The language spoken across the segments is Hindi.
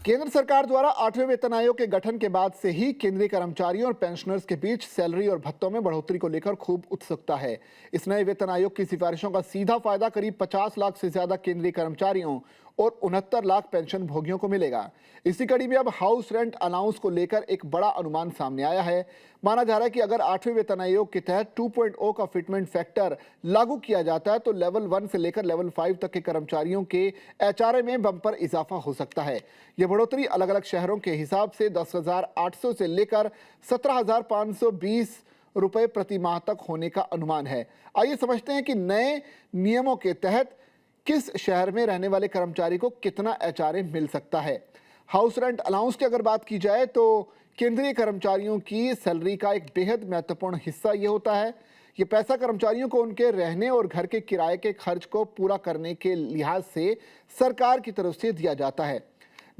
केंद्र सरकार द्वारा 8वें वेतन आयोग के गठन के बाद से ही केंद्रीय कर्मचारियों और पेंशनर्स के बीच सैलरी और भत्तों में बढ़ोतरी को लेकर खूब उत्सुकता है। इस नए वेतन आयोग की सिफारिशों का सीधा फायदा करीब 50 लाख से ज्यादा केंद्रीय कर्मचारियों और 69 लाख पेंशन भोगियों को मिलेगा। इसी कड़ी में अब हाउस रेंट अलाउंस को लेकर एक बड़ा अनुमान सामने आया है। माना जा रहा है कि अगर 8वें वेतन आयोग के तहत 2.0 का फिटमेंट फैक्टर लागू किया जाता है तो लेवल 1 से लेकर लेवल 5 तक के कर्मचारियों के एचआरए में बम्पर इजाफा हो सकता है। यह बढ़ोतरी अलग अलग शहरों के हिसाब से 10,800 से लेकर 17,520 रुपए प्रति माह तक होने का अनुमान है। आइए समझते हैं कि नए नियमों के तहत किस शहर में रहने वाले कर्मचारी को कितना एचआरए मिल सकता है। हाउस रेंट अलाउंस की अगर बात की जाए तो केंद्रीय कर्मचारियों की सैलरी का एक बेहद महत्वपूर्ण हिस्सा ये होता है। ये पैसा कर्मचारियों को उनके रहने और घर के किराए के खर्च को पूरा करने के लिहाज से सरकार की तरफ से दिया जाता है।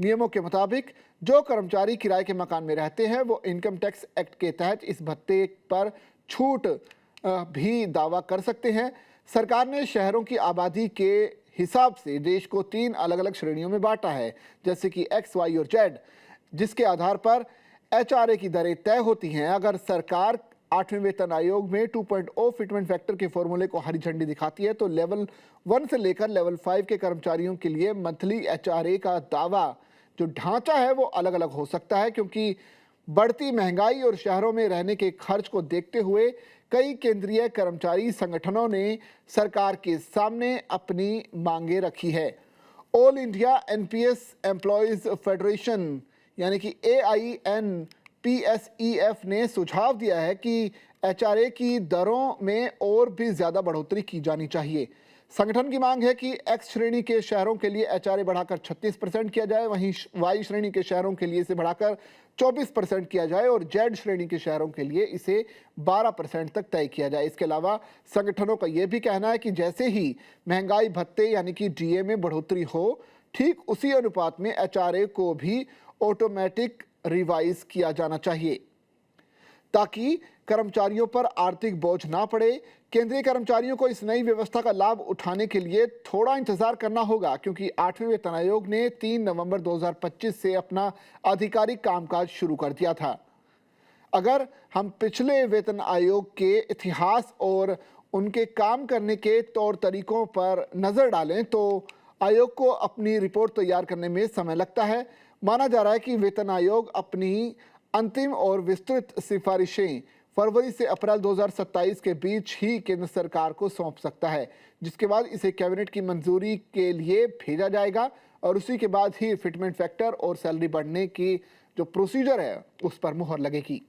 नियमों के मुताबिक जो कर्मचारी किराए के मकान में रहते हैं वो इनकम टैक्स एक्ट के तहत इस भत्ते पर छूट भी दावा कर सकते हैं। सरकार ने शहरों की आबादी के हिसाब से देश को 3 अलग अलग श्रेणियों में बांटा है, जैसे कि एक्स, वाई और जेड, जिसके आधार पर एचआरए की दरें तय होती हैं। अगर सरकार 8वें वेतन आयोग में 2.0 फिटमेंट फैक्टर के फॉर्मूले को हरी झंडी दिखाती है तो लेवल 1 से लेकर लेवल 5 के कर्मचारियों के लिए मंथली एचआरए का दावा जो ढांचा है वो अलग अलग हो सकता है, क्योंकि बढ़ती महंगाई और शहरों में रहने के खर्च को देखते हुए कई केंद्रीय कर्मचारी संगठनों ने सरकार के सामने अपनी मांगे रखी है। All India NPS employees federation यानी कि AINPSEF ने सुझाव दिया है कि एचआरए की दरों में और भी ज्यादा बढ़ोतरी की जानी चाहिए। संगठन की मांग है कि एक्स श्रेणी के शहरों के लिए एचआरए बढ़ाकर 36% किया जाए, वहीं वाई श्रेणी के शहरों के लिए इसे बढ़ाकर 24% किया जाए और जेड श्रेणी के शहरों के लिए इसे 12% तक तय किया जाए। इसके अलावा संगठनों का यह भी कहना है कि जैसे ही महंगाई भत्ते यानी कि डीए में बढ़ोतरी हो, ठीक उसी अनुपात में एचआरए को भी ऑटोमेटिक रिवाइज किया जाना चाहिए ताकि कर्मचारियों पर आर्थिक बोझ ना पड़े। केंद्रीय कर्मचारियों को इस नई व्यवस्था का लाभ उठाने के लिए थोड़ा इंतजार करना होगा, क्योंकि 8वें वेतन आयोग ने 3 नवंबर 2025 से अपना आधिकारिक कामकाज शुरू कर दिया था। अगर हम पिछले वेतन आयोग के इतिहास और उनके काम करने के तौर तरीकों पर नजर डालें तो आयोग को अपनी रिपोर्ट तैयार करने में समय लगता है। माना जा रहा है कि वेतन आयोग अपनी अंतिम और विस्तृत सिफारिशें फरवरी से अप्रैल 2027 के बीच ही केंद्र सरकार को सौंप सकता है, जिसके बाद इसे कैबिनेट की मंजूरी के लिए भेजा जाएगा और उसी के बाद ही फिटमेंट फैक्टर और सैलरी बढ़ने की जो प्रोसीजर है उस पर मुहर लगेगी।